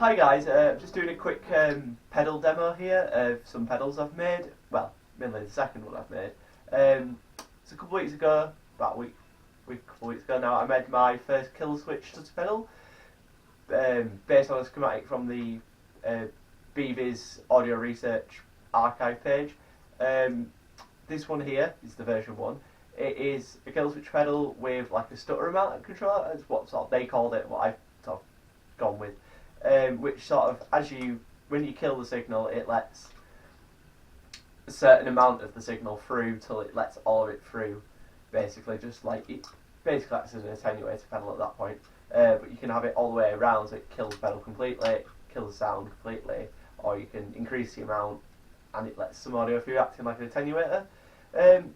Hi guys, just doing a quick pedal demo here of some pedals I've made. Well, mainly the second one I've made. So a couple of weeks ago, about a couple of weeks ago now, I made my first Killswitch stutter pedal, based on a schematic from the Beavis Audio Research archive page. This one here is the version 1. It is a Killswitch pedal with like a stutter mounted controller. That's what sort of they called it, what I've sort of gone with. Which sort of, when you kill the signal, it lets a certain amount of the signal through till it lets all of it through. Basically, just like it basically acts as an attenuator pedal at that point. But you can have it all the way around, so it kills the pedal completely, kills the sound completely, or you can increase the amount and it lets some audio through, acting like an attenuator.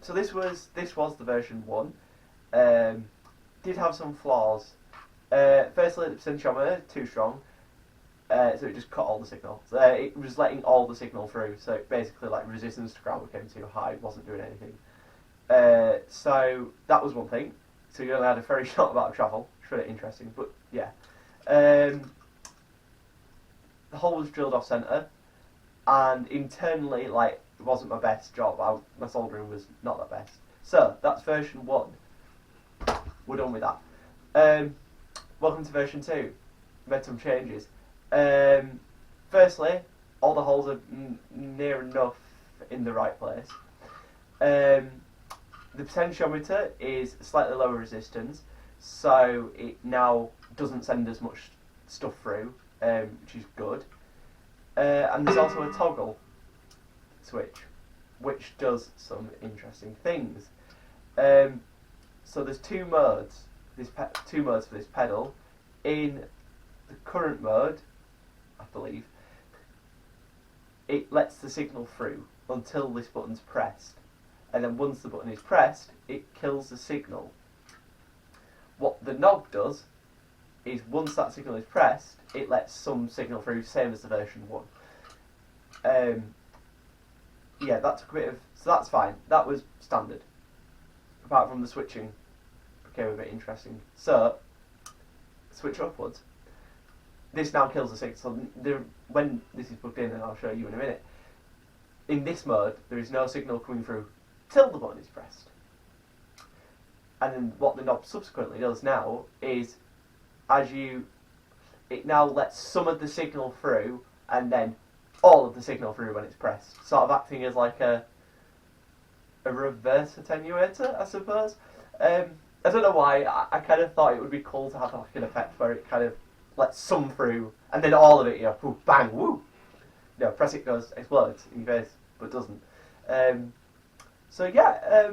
So this was the version 1. Did have some flaws. Firstly, the potentiometer too strong. So it just cut all the signal. So it was letting all the signal through, so it basically like resistance to ground became too high, it wasn't doing anything. So that was one thing. So you only had a very short amount of travel, which was really interesting, but yeah. The hole was drilled off centre, and internally, like, it wasn't my best job. My soldering was not that best. So that's version 1. We're done with that. Welcome to version 2. Made some changes. Firstly, all the holes are near enough in the right place. The potentiometer is slightly lower resistance, so it now doesn't send as much stuff through, which is good. And there's also a toggle switch, which does some interesting things. So there's two modes. Two modes for this pedal. In the current mode, I believe, it lets the signal through until this button's pressed, and then once the button is pressed, it kills the signal. What the knob does is once that signal is pressed, it lets some signal through, same as the version 1. Yeah, that took a bit of, so that's fine. That was standard. Apart from the switching became a bit interesting. So switch upwards. This now kills the signal. So when this is plugged in, and I'll show you in a minute, in this mode there is no signal coming through till the button is pressed. And then what the knob subsequently does now is, it now lets some of the signal through and then all of the signal through when it's pressed, sort of acting as like a reverse attenuator, I suppose. I don't know why. I kind of thought it would be cool to have like an effect where it kind of lets some through and then all of it, you know, poof, bang, woo. You know, press it, goes, explodes in your face, but doesn't. So yeah.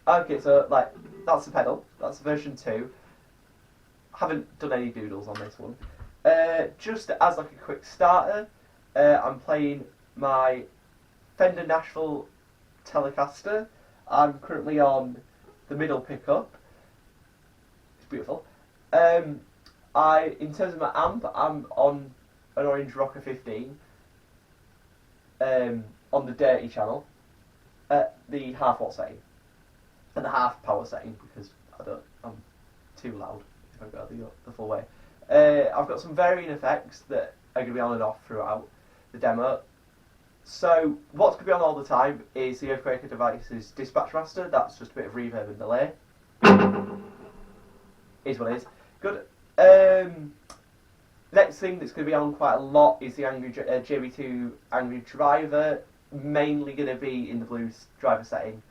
Okay, so like that's the pedal. That's version 2. Haven't done any doodles on this one. Just as like a quick starter, I'm playing my Fender Nashville Telecaster. I'm currently on the middle pickup. It's beautiful. In terms of my amp, I'm on an Orange Rocker 15 on the dirty channel at the half watt setting, and the half power setting because I'm too loud if I go the full way. I've got some varying effects that are going to be on and off throughout the demo. So what's going to be on all the time is the Earthquaker Devices Dispatch Master. That's just a bit of reverb and delay. Is what it is. Good. Next thing that's going to be on quite a lot is the JB2 Angry Driver. Mainly going to be in the blues driver setting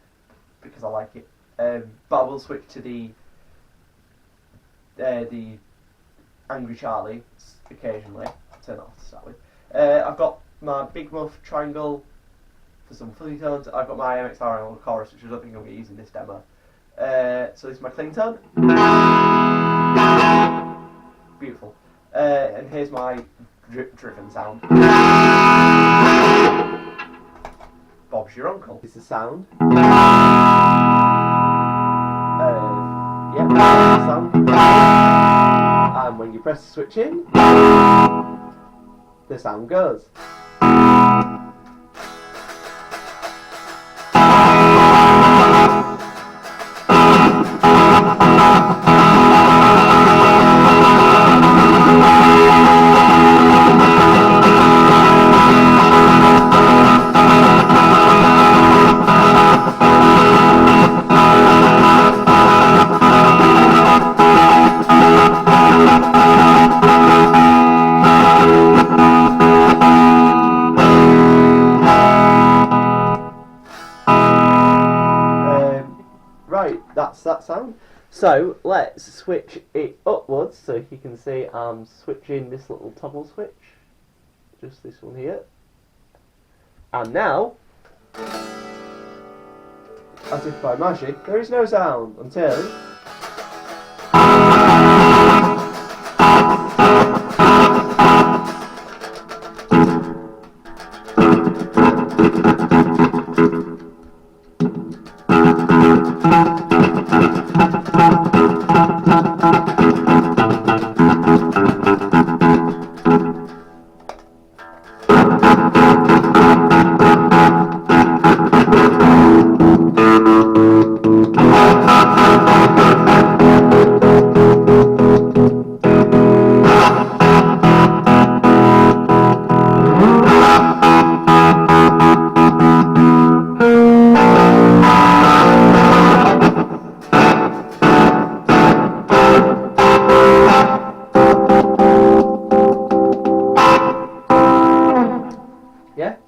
because I like it. But I will switch to the Angry Charlie occasionally. I'll turn it off to start with. I've got my Big Muff Triangle for some fuzzy tones. I've got my MXR on chorus, which I don't think I'm going to use in this demo. So this is my clean tone. Beautiful. And here's my driven sound. Bob's your uncle. It's the sound. Yeah, that's the sound. And when you press the switch in, the sound goes. So let's switch it upwards. So you can see I'm switching this little toggle switch, just this one here. And now, as if by magic, there is no sound until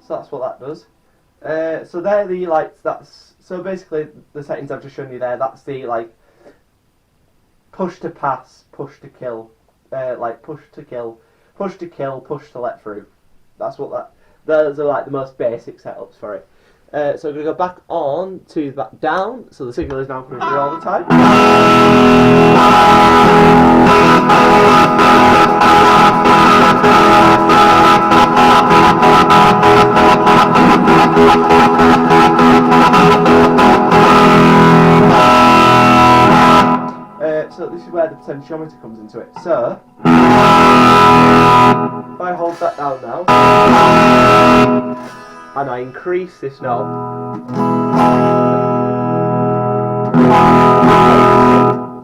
so that's what that does. So they're the lights. So basically the settings I've just shown you there. That's the push to pass, push to kill, push to kill, push to kill, push to let through. That's what that. Those are the most basic setups for it. So we're going to go back on to back down. So the signal is now coming through all the time. So this is where the potentiometer comes into it. So if I hold that down now and I increase this knob,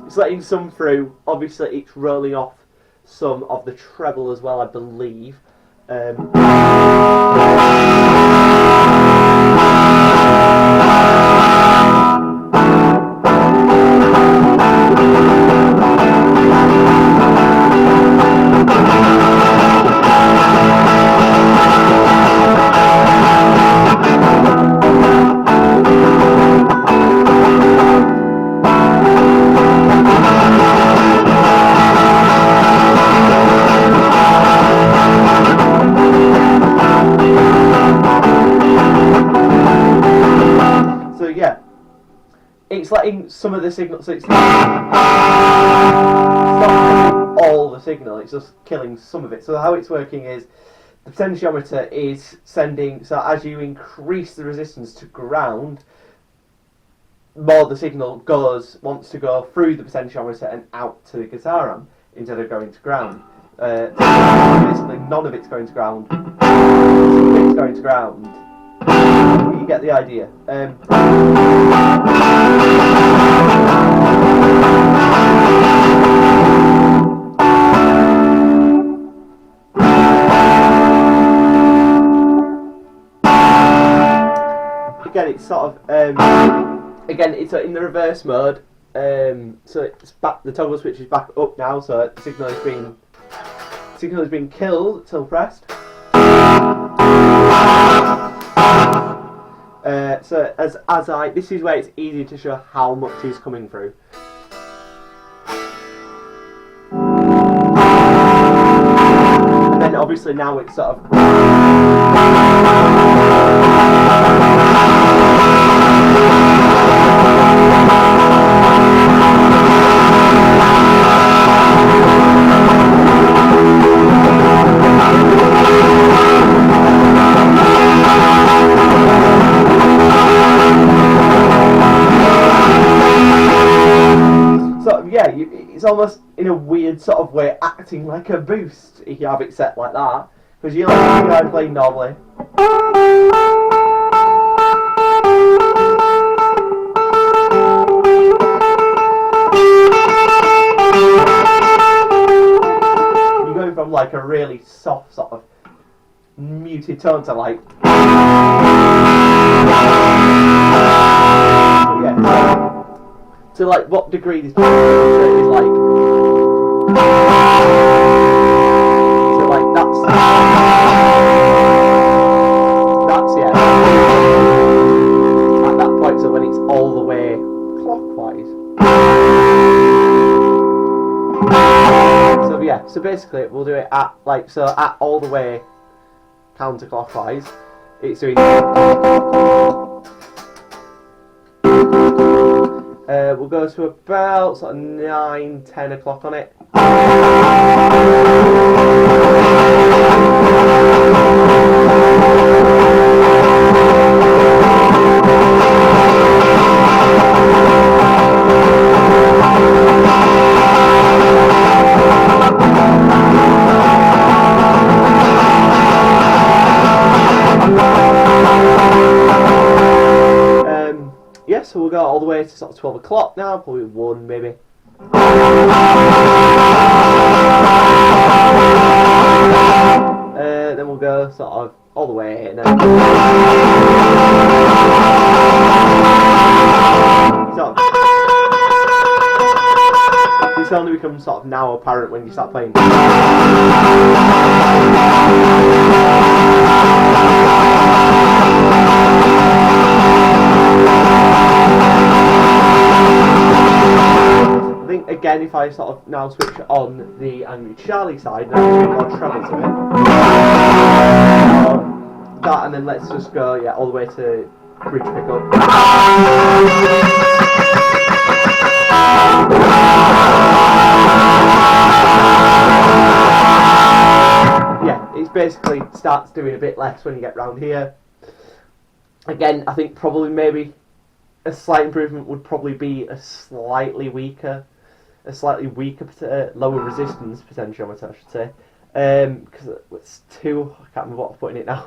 it's letting some through. Obviously it's rolling off some of the treble as well, I believe. It's letting some of the signal, so it's not killing all the signal, it's just killing some of it. So how it's working is the potentiometer is sending, so as you increase the resistance to ground, more the signal wants to go through the potentiometer and out to the guitar amp instead of going to ground. So basically none of it's going to ground, some of it's going to ground. You get the idea. Again, it's sort of again it's in the reverse mode. So it's back. The toggle switch is back up now. So the signal is being killed till pressed. So this is where it's easy to show how much is coming through. And then obviously now it's sort of it's almost in a weird sort of way acting like a boost if you have it set like that, because you're like playing normally. You're going from like a really soft sort of muted tone to like yeah. To like what degree this is like. So like that's yeah. At that point, so when it's all the way clockwise. So basically, we'll do it at at all the way counterclockwise. It's doing. We'll go to about sort of 9, 10 o'clock on it. Yeah, so we'll go all the way to sort of 12 o'clock now, probably 1 maybe. Then we'll go sort of all the way and then this only becomes sort of now apparent when you start playing. Again, if I sort of now switch on the Angry Charlie side, now there's a bit more treble to it. That, and then let's just go, yeah, all the way to bridge pickup. Yeah, it's basically starts doing a bit less when you get round here. Again, I think probably maybe a slight improvement would probably be a slightly weaker, lower resistance potentiometer, I should say, because it's I can't remember what I'm putting it now,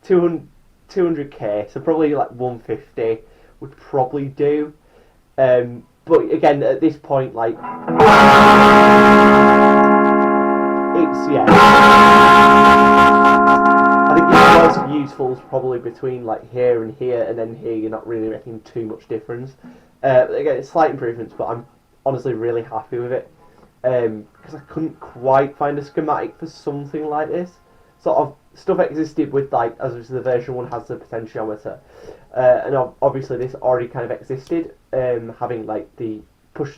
200k, so probably like 150 would probably do, but again, at this point, like, it's, yeah, I think the most useful is probably between like here and here, and then here you're not really making too much difference. Again, it's slight improvements, but I'm honestly really happy with it, because I couldn't quite find a schematic for something like this. Sort of stuff existed with, like, as the version 1 has the potentiometer, and obviously this already kind of existed, having like the push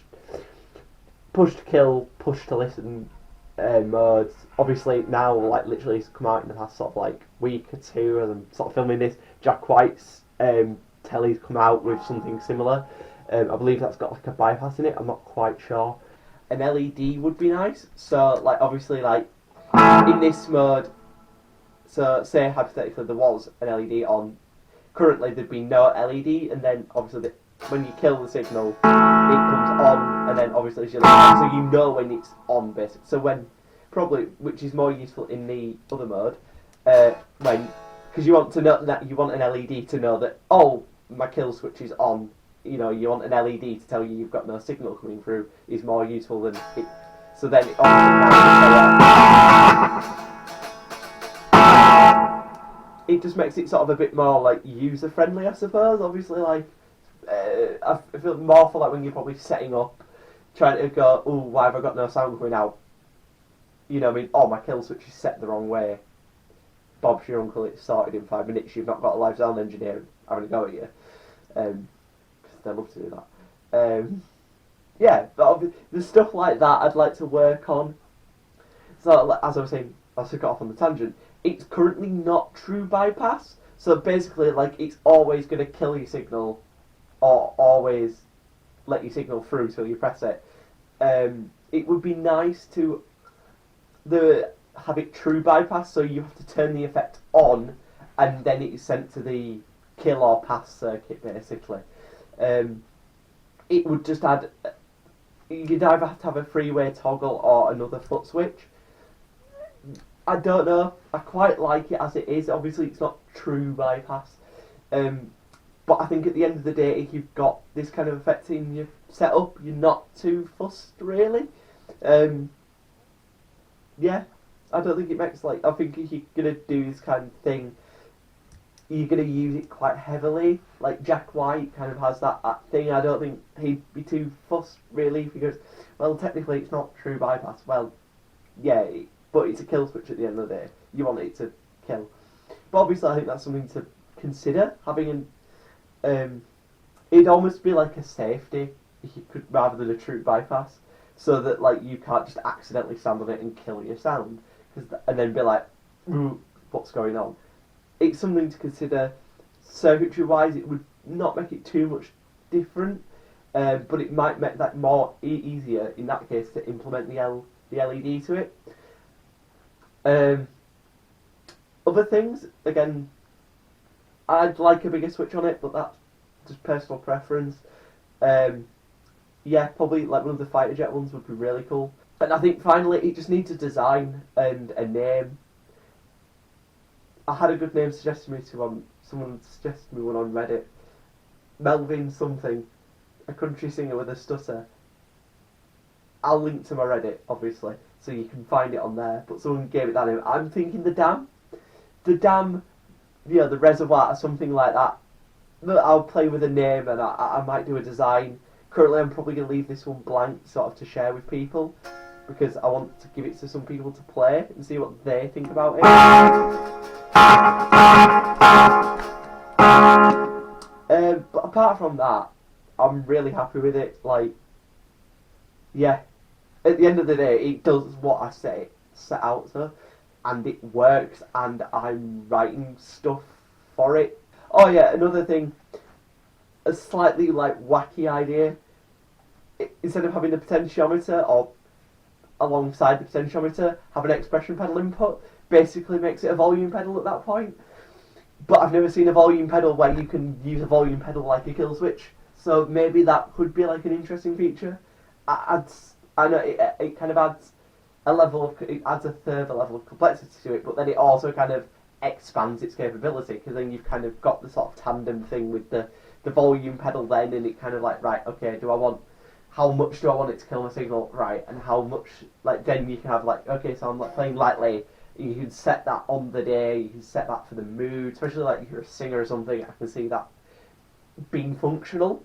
to kill, push to listen modes. Obviously now, like, literally it's come out in the past sort of like week or two as I'm sort of filming this. Jack White's telly's come out with something similar. I believe that's got like a bypass in it, I'm not quite sure. An LED would be nice, so like obviously like in this mode, so say hypothetically there was an LED on, currently there'd be no LED, and then obviously when you kill the signal it comes on, and then obviously so you know when it's on basically. So when, probably, which is more useful in the other mode, because you want to know that you want an LED to know that, oh, my kill switch is on. You know, you want an LED to tell you you've got no signal coming through is more useful than it. So then it just makes it sort of a bit more like user friendly, I suppose. Obviously, like I feel more for like when you're probably setting up, trying to go, oh, why have I got no sound coming out? You know what I mean? Oh, my kill switch is set the wrong way. Bob's your uncle, it's sorted in 5 minutes. You've not got a live sound engineer having a go at you. They love to do that. Yeah, but there's stuff like that I'd like to work on. So, as I was saying, I took it off on the tangent. It's currently not true bypass, so basically, like, it's always going to kill your signal, or always let your signal through till you press it. It would be nice to have it true bypass, so you have to turn the effect on, and then it is sent to the kill or pass circuit, basically. It would just add, you'd either have to have a three-way toggle or another foot switch. I don't know, I quite like it as it is. Obviously it's not true bypass, but I think at the end of the day, if you've got this kind of effect in your setup, you're not too fussed, really. Yeah, I don't think it makes, like, I think if you're going to do this kind of thing, you're going to use it quite heavily. Like Jack White kind of has that thing. I don't think he'd be too fussed, really, because, well, technically it's not true bypass. Well, yeah, but it's a kill switch at the end of the day. You want it to kill. But obviously I think that's something to consider, having an... it'd almost be like a safety, if you could, rather than a true bypass. so that like you can't just accidentally stand on it and kill your sound, and then be like, ooh, what's going on? It's something to consider. Circuitry wise, it would not make it too much different, but it might make that more easier in that case to implement the LED to it. Other things, again, I'd like a bigger switch on it, but that's just personal preference. Yeah, probably like one of the fighter jet ones would be really cool. And I think finally it just needs a design and a name. I had a good name suggested me to someone suggested me one on Reddit. Melvin something, a country singer with a stutter. I'll link to my Reddit, obviously, so you can find it on there. But someone gave it that name. I'm thinking the dam, the reservoir or something like that. I'll play with a name and I might do a design. Currently, I'm probably going to leave this one blank, sort of to share with people, because I want to give it to some people to play and see what they think about it. But apart from that, I'm really happy with it. Like, yeah, at the end of the day, it does what I set out to, and it works, and I'm writing stuff for it. Oh yeah, another thing, a slightly like wacky idea. Instead of having the potentiometer or alongside the potentiometer, have an expression pedal input. Basically makes it a volume pedal at that point. But I've never seen a volume pedal where you can use a volume pedal like a Killswitch. So maybe that could be like an interesting feature. I know it kind of adds it adds a further level of complexity to it, but then it also kind of expands its capability, because then you've kind of got the sort of tandem thing with the volume pedal then, and it kind of like, right, okay, how much do I want it to kill my signal, right, and how much, like, then you can have like, okay, so I'm like playing lightly, you can set that on the day, you can set that for the mood, especially like if you're a singer or something. I can see that being functional.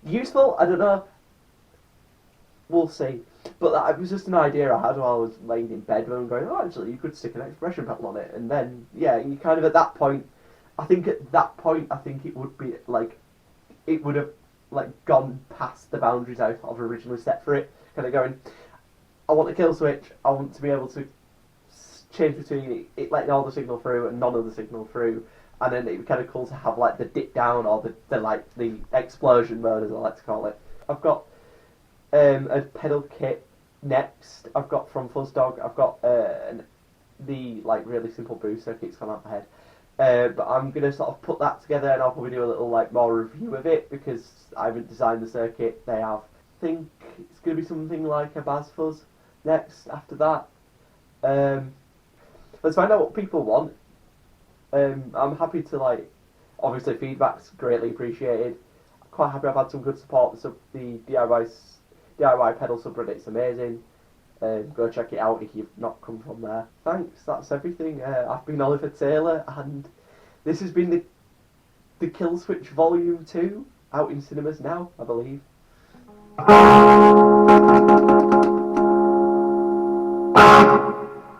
Useful, I don't know, we'll see. But that was just an idea I had while I was laying in bed, when I'm going, oh, actually, you could stick an expression pedal on it, and then, yeah, you kind of at that point, I think it would be like, it would have like gone past the boundaries I've originally set for it. Kind of going, I want a kill switch. I want to be able to change between it letting all the signal through and none of the signal through, and then it'd be kind of cool to have like the dip down or the explosion mode, as I like to call it. I've got a pedal kit next. I've got from Fuzzdog. I've got the like really simple boost circuit's gone out my head. But I'm going to sort of put that together, and I'll probably do a little like more review of it, because I haven't designed the circuit. They have. I think it's going to be something like a Baz Fuzz next after that. Let's find out what people want. I'm happy to, like, obviously feedback's greatly appreciated. I'm quite happy I've had some good support. The DIY pedal subreddit's amazing. Go check it out if you've not come from there. Thanks, that's everything. I've been Oliver Taylor, and this has been the Killswitch Volume 2, out in cinemas now, I believe.